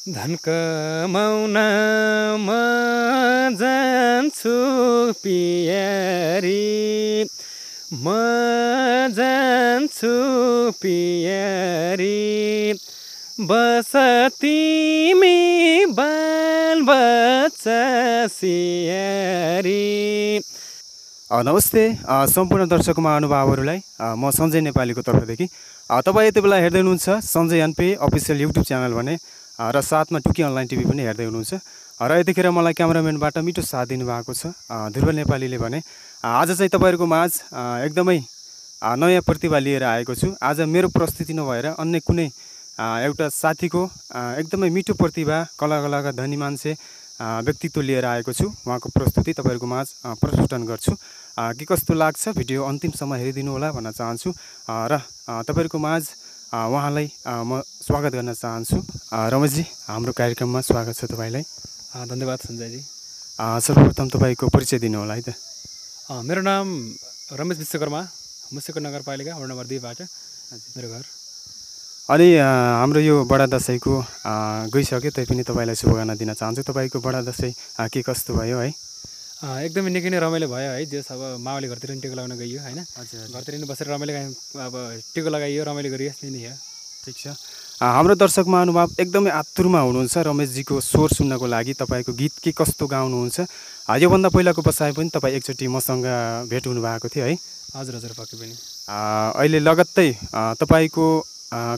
धन कमाउन म जान्छु पियारी, म जान्छु पियारी, बस तिमी बालबच्चा सियारी। नमस्ते सम्पूर्ण दर्शक महानुभावहरूलाई म सञ्जय नेपालीको तर्फदेखि तपाईँ यति बेला हेर्दै हुनुहुन्छ Sanjay NP official YouTube channel भने र साथमा टुकी अनलाइन टिभी पनि हेर्दै हुनुहुन्छ र यतिखेर मलाई क्यामेराम्यानबाट मिठो साथ दिनुभएको छ ध्रुव नेपालीले भने आज चाहिँ तपाईँहरूको माझ एकदमै नयाँ प्रतिभा लिएर आएको छु। आज मेरो प्रस्तुति नभएर अन्य कुनै एउटा साथीको एकदमै मिठो प्रतिभा कलाका धनी मान्छे व्यक्तित्व लिएर आएको छु। उहाँको प्रस्तुति तपाईँहरूको माझ प्रस्तुत गर्छु। के कस्तो लाग्छ भिडियो अन्तिमसम्म हेरिदिनु होला भन्न चाहन्छु र तपाईँहरूको माझ उहाँलाई म स्वागत गर्न चाहन्छु। रमेशजी, हाम्रो कार्यक्रममा स्वागत छ तपाईँलाई। धन्यवाद सञ्जयजी। सर्वप्रथम तपाईँको परिचय दिनु होला है त। मेरो नाम रमेश विश्वकर्मा, मुसेको नगरपालिका वडा नम्बर 2बाट मेरो घर। अनि हाम्रो यो बडा दसैँको गइसक्यो, तैपनि तपाईँलाई शुभकामना दिन चाहन्छु। तपाईँको बडा दसैँ के कस्तो भयो है? एकदमै निकै नै रमाइलो भयो है। जस अब मावली घरतिर नि टिको लगाउन गइयो होइन, घरतिर नि बसेर रमाइलो अब टिको लगाइयो, रमाइलो गरियो, यस्तै नै हो। ठिक छ। हाम्रो दर्शक महानुभाव एकदमै आतुरमा हुनुहुन्छ रमेशजीको स्वर सुन्नको लागि। तपाईँको गीत के कस्तो गाउनुहुन्छ, योभन्दा पहिलाको बसाइ पनि तपाईँ एकचोटि मसँग भेट हुनुभएको थियो है? हजुर हजुर, पक्कै पनि। अहिले लगत्तै तपाईँको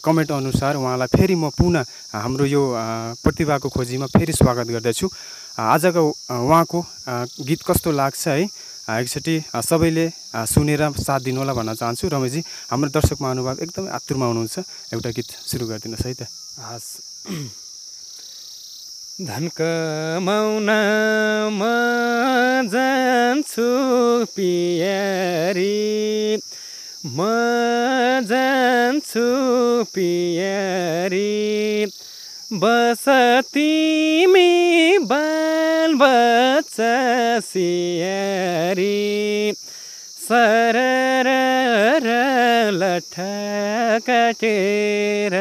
कमेन्ट अनुसार उहाँलाई फेरि म पुनः हाम्रो यो प्रतिभाको खोजीमा फेरि स्वागत गर्दछु। आजको उहाँको गीत कस्तो लाग्छ है, एकचोटि सबैले सुनेर साथ दिनु होला भन्न चाहन्छु। रमेशजी, हाम्रो दर्शक महानुभाव एकदमै आतुरमा हुनुहुन्छ, एउटा गीत सुरु गरिदिनुहोस् है त। हस्। धन कमाउन म जान्छु पियारी, म जान्छु पियारी, बस तिमी बालबच्चा सियारी, सरर लठा काटेर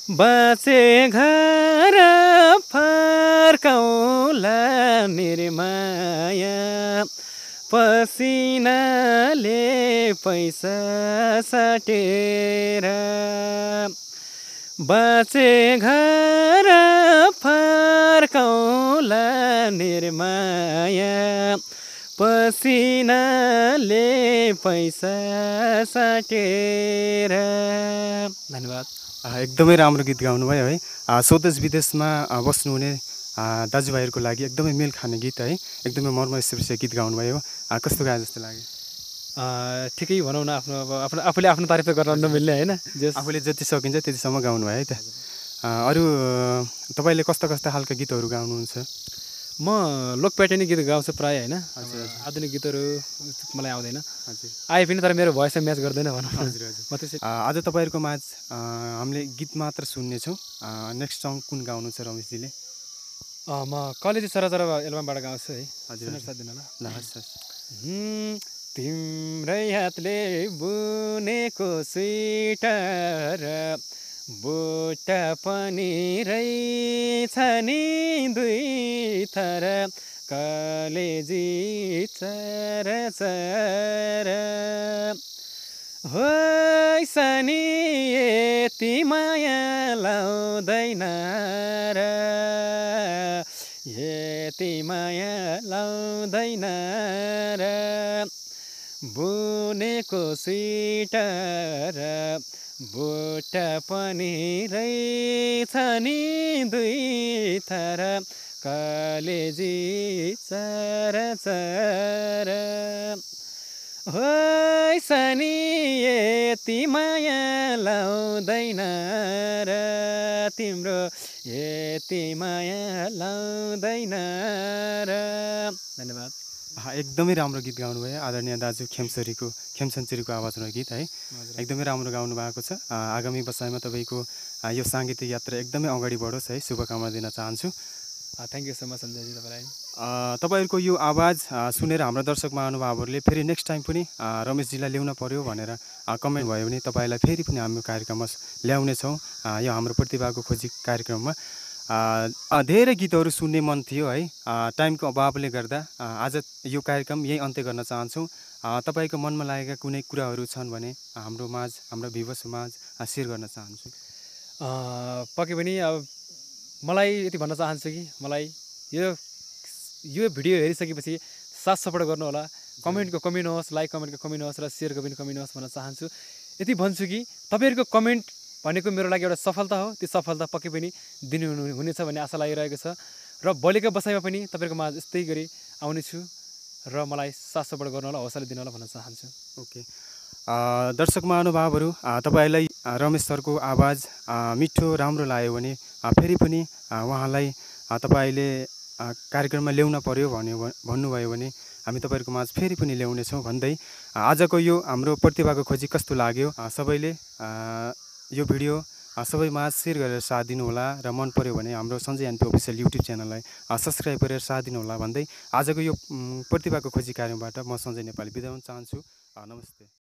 बाँचे घर फर्काउला निर्माया, पसिनाले पैसा साटेर बाँचे घर फर्काउला निर्माया, पसिनाले पैसा साटेर। धन्यवाद। एकदमै राम्रो गीत गाउनुभयो है। स्वदेश विदेशमा बस्नुहुने दाजुभाइहरूको लागि एकदमै मेल खाने गीत है। एकदमै मर्मस्पर्शी गीत गाउनुभयो। कस्तो गाए जस्तो लाग्यो? ठिकै भनौँ न, आफ्नो आफूले आफ्नो तारिफ गर्न नमिल्ने होइन, आफूले जति सकिन्छ त्यतिसम्म गाउनुभयो है त। अरू तपाईँले कस्ता कस्ता खालका गीतहरू गाउनुहुन्छ? म लोकप्याटेनी गीत गाउँछु प्रायः होइन। आधुनिक गीतहरू मलाई आउँदैन, आए पनि तर मेरो भोइसमा म्याच गर्दैन भनौँ। आज तपाईँहरूको माझ हामीले गीत मात्र सुन्नेछौँ। नेक्स्ट सङ्ग कुन गाउनुहुन्छ रमेशजीले? म कलेजी चराचरा एल्बमबाट गाउँछु है। हजुर, साथ दिनु होला। ल हस्। तिम्रै हातले बुनेको स्वेटर, बुट्टा पनि रहेछ नि 2 थर, कलेजी चराचर होइसनी यति माया लाउँदैन र, यति माया लाउँदैन र, बुनेको स्वेटर, बुट्टा पनि रहेछ नि 2 थर, कलेजी चराचर होइसनी यति माया लाउँदैन र, तिम्रो यति माया लाउँदैन र। धन्यवाद। एकदमै राम्रो गीत गाउनुभयो आदरणीय दाजु खेमसन्चुरीको आवाजमा गीत है। एकदमै राम्रो गाउनु भएको छ। आगामी बसाइमा तपाईँको यो साङ्गीतिक यात्रा एकदमै अगाडि बढोस् है, शुभकामना दिन चाहन्छु। थ्याङ्क यू सो मच सञ्जयजी, तपाईँलाई। तपाईँहरूको यो आवाज सुनेर हाम्रो दर्शक महानुभावहरूले फेरि नेक्स्ट टाइम पनि रमेशजीलाई ल्याउन पर्यो भनेर कमेन्ट भयो भने तपाईँलाई फेरि पनि हाम्रो कार्यक्रममा ल्याउनेछौँ। यो हाम्रो प्रतिभाको खोजी कार्यक्रममा धेरै गीतहरू सुन्ने मन थियो है, टाइमको अभावले गर्दा आज यो कार्यक्रम यही अन्त्य गर्न चाहन्छौँ। तपाईँको मनमा लागेका कुनै कुराहरू छन् भने हाम्रो माझ, हाम्रो भ्युवर्स माझ सेयर गर्न चाहन्छु। पक्कै पनि अब मलाई यति भन्न चाहन्छु कि मलाई यो भिडियो हेरिसकेपछि साथ सपोर्ट गर्नु होला। कमेन्टको कमी नहोस्, लाइक कमेन्टको कमी नहोस् र सेयरको पनि कमी नहोस् भन्न चाहन्छु। यति भन्छु कि तपाईँहरूको कमेन्ट भनेको मेरो लागि एउटा सफलता हो। त्यो सफलता पक्कै पनि हुनेछ भन्ने आशा लागिरहेको छ र भोलिको बसाइमा पनि तपाईँहरूको माझ यस्तै गरी आउनेछु र मलाई साथ सपोर्ट गर्नु होला, हौसला दिनु होला भन्न चाहन्छु। ओके, दर्शक महानुभावहरू, तपाईँलाई रमेश सरको आवाज मिठो राम्रो लाग्यो भने फेरि पनि उहाँलाई तपाईँले कार्यक्रममा ल्याउन पर्यो भन्नुभयो भने हामी तपाईँहरूको माझ फेरि पनि ल्याउनेछौँ भन्दै आजको यो हाम्रो प्रतिभाको खोजी कस्तो लाग्यो सबैले यो भिडियो सबै माझ सेयर गरेर साथ दिनुहोला र मन पर्यो भने हाम्रो सञ्जय एनपी अफिसियल युट्युब च्यानललाई सब्सक्राइब गरेर साथ दिनुहोला भन्दै आजको यो प्रतिभाको खोजी कार्यक्रमबाट म सञ्जय नेपाली बिदा हुन चाहन्छु। नमस्ते।